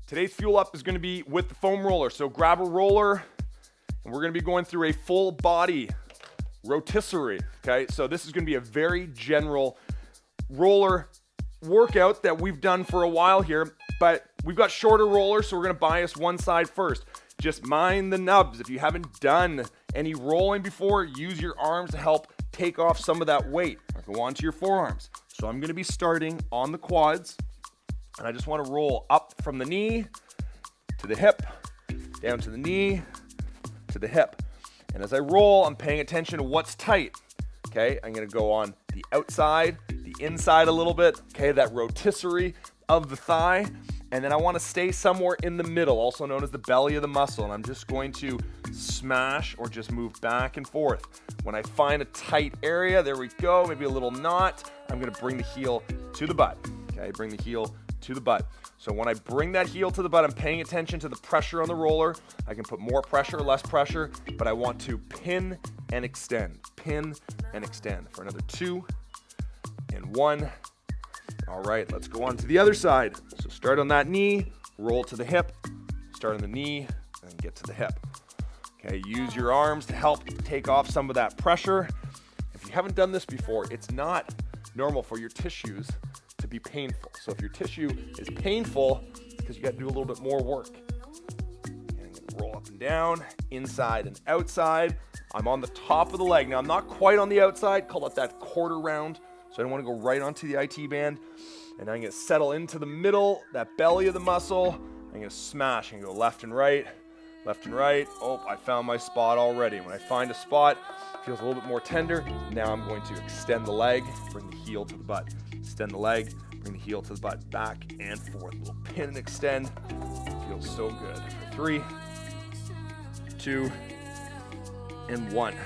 Today's fuel up is going to be with the foam roller. So grab a roller, and we're going to be going through a full body rotisserie, okay? So this is going to be a very general roller workout that we've done for a while here, but we've got shorter rollers, so we're going to bias one side first. Just mind the nubs. If you haven't done any rolling before, use your arms to help take off some of that weight. Go onto your forearms. So I'm going to be starting on the quads, and I just want to roll up from the knee to the hip, down to the knee, to the hip. And as I roll, I'm paying attention to what's tight. Okay, I'm going to go on the outside, the inside a little bit, okay, that rotisserie of the thigh. And then I want to stay somewhere in the middle, also known as the belly of the muscle. And I'm just going to smash or just move back and forth. When I find a tight area, there we go, maybe a little knot, I'm going to bring the heel to the butt. Okay, bring the heel to the butt. So when I bring that heel to the butt, I'm paying attention to the pressure on the roller. I can put more pressure, less pressure, but I want to pin and extend. Pin and extend for another 2 and 1. All right, let's go on to the other side. So start on that knee, roll to the hip, start on the knee, and get to the hip. Okay, use your arms to help take off some of that pressure. If you haven't done this before, it's not normal for your tissues to be painful. So if your tissue is painful, it's because you got to do a little bit more work. And I'm going to roll up and down, inside and outside. I'm on the top of the leg. Now, I'm not quite on the outside, call it that quarter round. So I don't want to go right onto the IT band. And I'm going to settle into the middle, that belly of the muscle. I'm going to smash and go left and right, left and right. Oh, I found my spot already. When I find a spot, it feels a little bit more tender. Now I'm going to extend the leg, bring the heel to the butt. Extend the leg, bring the heel to the butt, back and forth. A little pin and extend. Feels so good. For 3, 2, and 1. Now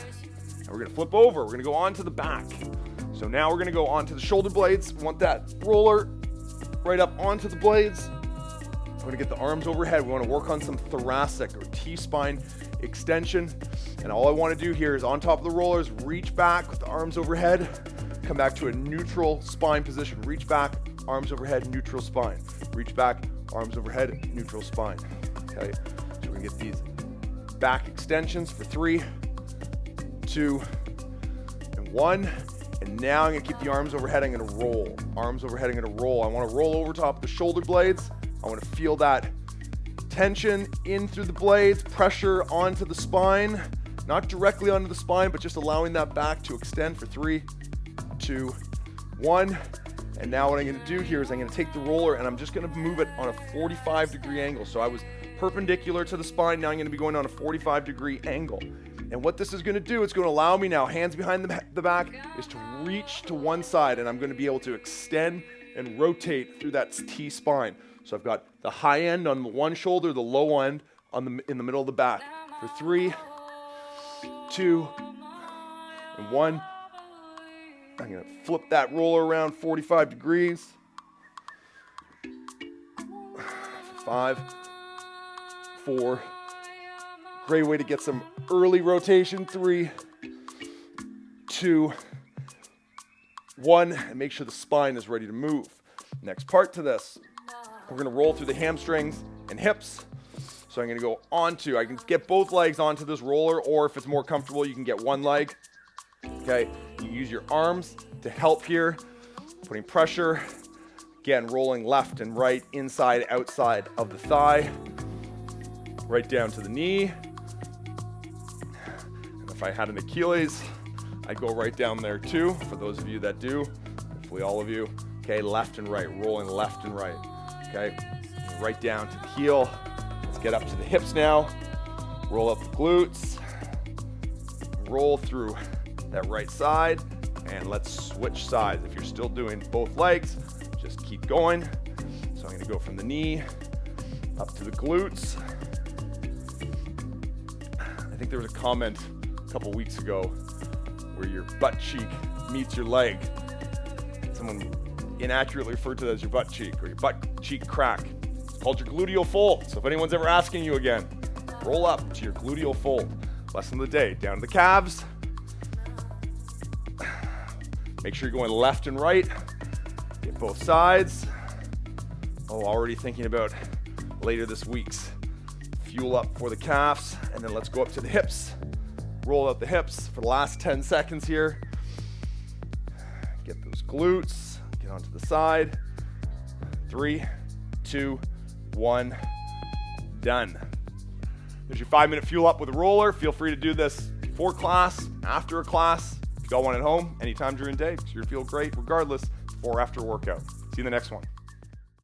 we're going to flip over. We're going to go on to the back. So now we're going to go onto the shoulder blades. We want that roller right up onto the blades. I'm going to get the arms overhead. We want to work on some thoracic or T-spine extension. And all I want to do here is on top of the rollers, reach back with the arms overhead, come back to a neutral spine position. Reach back, arms overhead, neutral spine. Reach back, arms overhead, neutral spine. Okay, so we're going to get these back extensions for 3, 2, and 1. And now I'm going to keep the arms overhead. I'm going to roll. Arms overhead, I'm going to roll. I want to roll over top of the shoulder blades. I want to feel that tension in through the blades, pressure onto the spine. Not directly onto the spine, but just allowing that back to extend for 3, 2, 1. And now what I'm going to do here is I'm going to take the roller and I'm just going to move it on a 45-degree angle. So I was perpendicular to the spine. Now I'm going to be going on a 45-degree angle. And what this is going to do, it's going to allow me now, hands behind the back, is to reach to one side, and I'm going to be able to extend and rotate through that T-spine. So I've got the high end on the one shoulder, the low end in the middle of the back. For 3, 2, and 1. I'm going to flip that roller around 45 degrees. 5, 4. Great way to get some early rotation. 3, 2, 1, and make sure the spine is ready to move. Next part to this, we're going to roll through the hamstrings and hips. So I'm going to go onto, I can get both legs onto this roller, or if it's more comfortable, you can get one leg. Okay, you use your arms to help here, putting pressure. Again, rolling left and right, inside, outside of the thigh, right down to the knee. If I had an Achilles, I'd go right down there too, for those of you that do, hopefully all of you. Okay, left and right, rolling left and right. Okay, right down to the heel. Let's get up to the hips now. Roll up the glutes. Roll through that right side, and let's switch sides. If you're still doing both legs, just keep going. So I'm gonna go from the knee up to the glutes. I think there was a comment a couple weeks ago where your butt cheek meets your leg. Someone inaccurately referred to that as your butt cheek or your butt cheek crack. It's called your gluteal fold. So if anyone's ever asking you again, roll up to your gluteal fold. Lesson of the day, down to the calves. Make sure you're going left and right. Get both sides. Oh, already thinking about later this week's. Fuel up for the calves, and then let's go up to the hips. Roll out the hips for the last 10 seconds here. Get those glutes, get onto the side. 3, 2, 1, done. There's your 5-minute fuel up with a roller. Feel free to do this before class, after a class. If you got one at home, anytime during the day, because you're gonna feel great regardless, before or after a workout. See you in the next one.